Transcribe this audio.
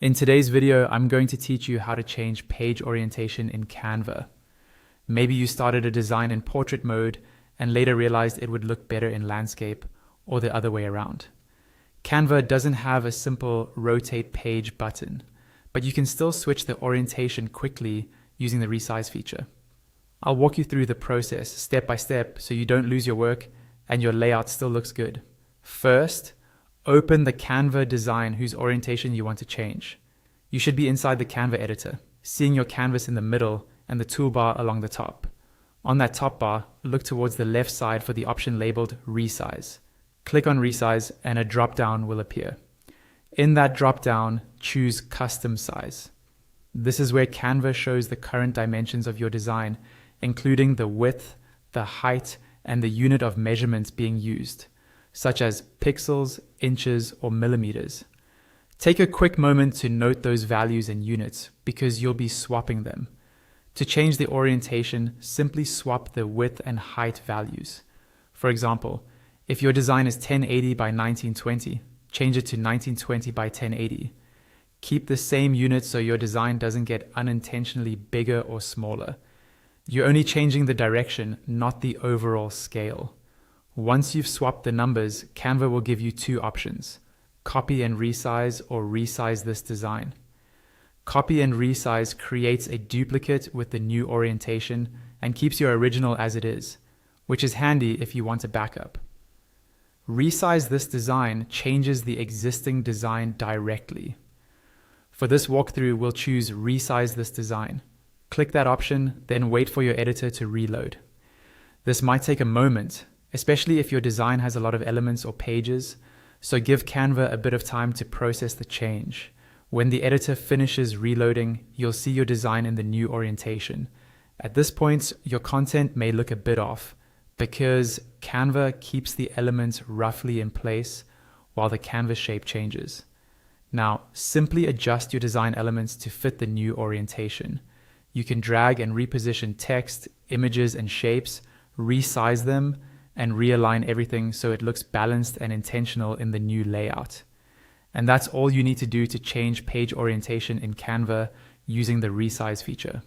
In today's video, I'm going to teach you how to change page orientation in Canva. Maybe you started a design in portrait mode and later realized it would look better in landscape, or the other way around. Canva doesn't have a simple rotate page button, but you can still switch the orientation quickly using the resize feature. I'll walk you through the process step by step so you don't lose your work and your layout still looks good. First, open the Canva design whose orientation you want to change. You should be inside the Canva editor, seeing your canvas in the middle and the toolbar along the top. On that top bar, look towards the left side for the option labeled Resize. Click on Resize and a drop-down will appear. In that drop-down, choose Custom Size. This is where Canva shows the current dimensions of your design, including the width, the height, and the unit of measurements being used, such as pixels, inches, or millimeters. Take a quick moment to note those values in units because you'll be swapping them. To change the orientation, simply swap the width and height values. For example, if your design is 1080 by 1920, change it to 1920 by 1080. Keep the same unit so your design doesn't get unintentionally bigger or smaller. You're only changing the direction, not the overall scale. Once you've swapped the numbers, Canva will give you two options: copy and resize, or resize this design. Copy and resize creates a duplicate with the new orientation and keeps your original as it is, which is handy if you want a backup. Resize this design changes the existing design directly. For this walkthrough, we'll choose Resize this design. Click that option, then wait for your editor to reload. This might take a moment, especially if your design has a lot of elements or pages, so give Canva a bit of time to process the change. When the editor finishes reloading, you'll see your design in the new orientation. At this point, your content may look a bit off because Canva keeps the elements roughly in place while the canvas shape changes. Now, simply adjust your design elements to fit the new orientation. You can drag and reposition text, images, and shapes, resize them, and realign everything so it looks balanced and intentional in the new layout. And that's all you need to do to change page orientation in Canva using the resize feature.